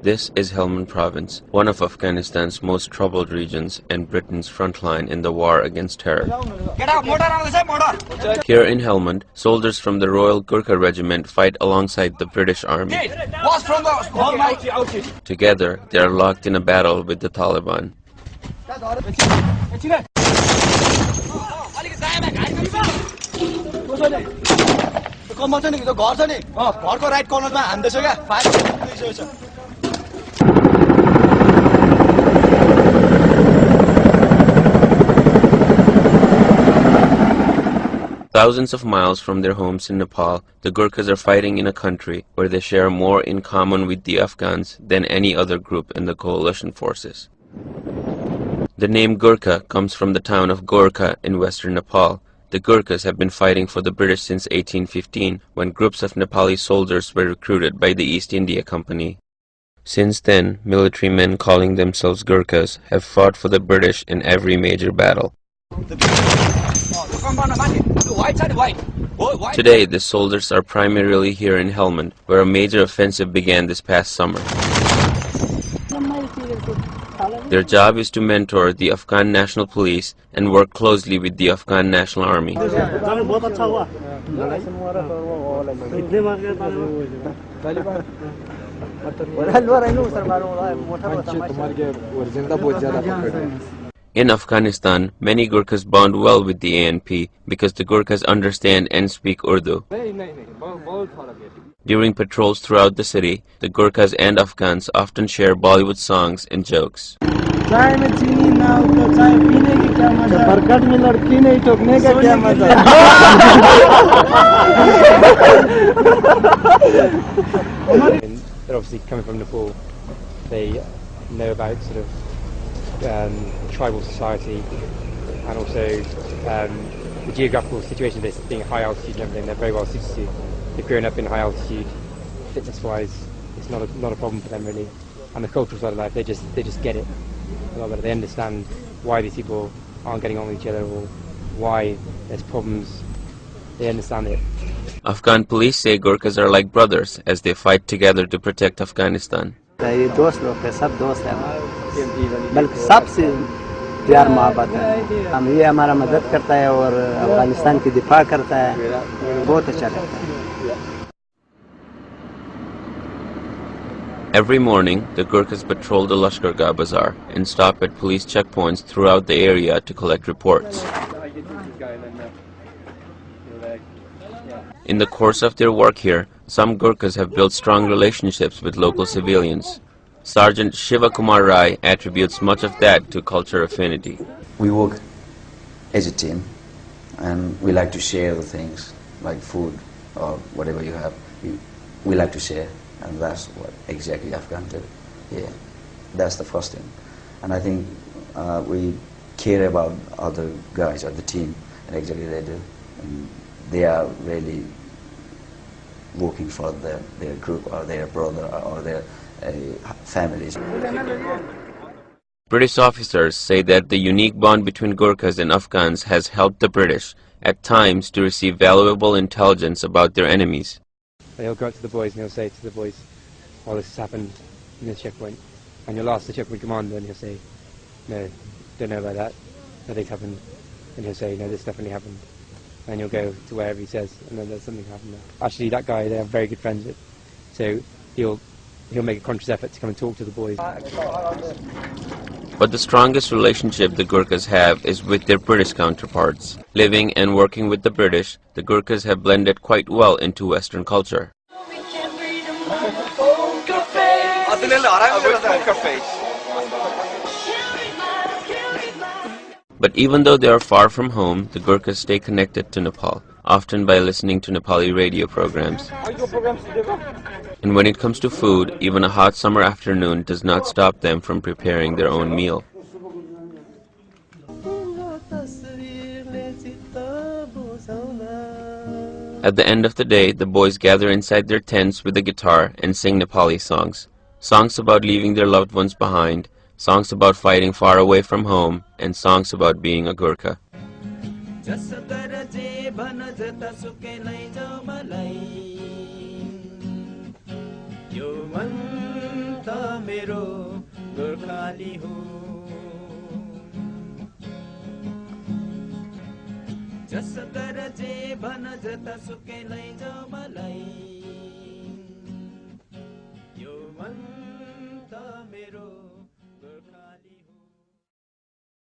This is Helmand Province, one of Afghanistan's most troubled regions and Britain's front line in the war against terror. Here in Helmand, soldiers from the Royal Gurkha Regiment fight alongside the British Army. Together, they are locked in a battle with the Taliban. Thousands of miles from their homes in Nepal, the Gurkhas are fighting in a country where they share more in common with the Afghans than any other group in the coalition forces. The name Gurkha comes from the town of Gorkha in western Nepal. The Gurkhas have been fighting for the British since 1815, when groups of Nepali soldiers were recruited by the East India Company. Since then, military men calling themselves Gurkhas have fought for the British in every major battle. Today, the soldiers are primarily here in Helmand, where a major offensive began this past summer. Their job is to mentor the Afghan National Police and work closely with the Afghan National Army. In Afghanistan, many Gurkhas bond well with the ANP because the Gurkhas understand and speak Urdu. During patrols throughout the city, the Gurkhas and Afghans often share Bollywood songs and jokes. They're obviously coming from Nepal. They know about sort of tribal society and also the geographical situation of this being high altitude and everything. They're very well suited to. They've grown up in high altitude. Fitness-wise, it's not a problem for them really. And the cultural side of life, they just get it a lot better. They understand why these people aren't getting on with each other or why there's problems. They understand it. Afghan police say Gurkhas are like brothers as they fight together to protect Afghanistan. बल्कि सबसे प्यार मोहब्बत है हम ये हमारा मदद करता है और अफगानिस्तान की दिफा करता है बहुत अच्छा लगता है. Every morning, the Gurkhas patrol the Lashkargah Bazaar and stop at police checkpoints throughout the area to collect reports. In the course of their work here, some Gurkhas have built strong relationships with local civilians. Sergeant Shiva Kumar Rai attributes much of that to culture affinity. We work as a team and we like to share the things like food or whatever you have. We like to share, and that's what exactly Afghans do. Yeah, that's the first thing. And I think we care about other guys or the team, and exactly they do. And they are really working for their group or their brother or their families. British officers say that the unique bond between Gurkhas and Afghans has helped the British, at times, to receive valuable intelligence about their enemies. He'll go up to the boys and he'll say to the boys, "Oh, this has happened in this checkpoint," and you'll ask the checkpoint commander and he'll say, "No, don't know about that. Nothing's happened." And he'll say, "No, this definitely happened." And you'll go to wherever he says, and then there's something happened there. Actually, that guy they have very good friends with, so he'll make a conscious effort to come and talk to the boys. But the strongest relationship the Gurkhas have is with their British counterparts. Living and working with the British, the Gurkhas have blended quite well into Western culture. But even though they are far from home, the Gurkhas stay connected to Nepal, often by listening to Nepali radio programs. And when it comes to food, even a hot summer afternoon does not stop them from preparing their own meal. At the end of the day, the boys gather inside their tents with a guitar and sing Nepali songs. Songs about leaving their loved ones behind, songs about fighting far away from home, and songs about being a Gurkha. त मेरो गोर्खाली हो जस कर जे भन जता सुकै लैजाऊ मलाई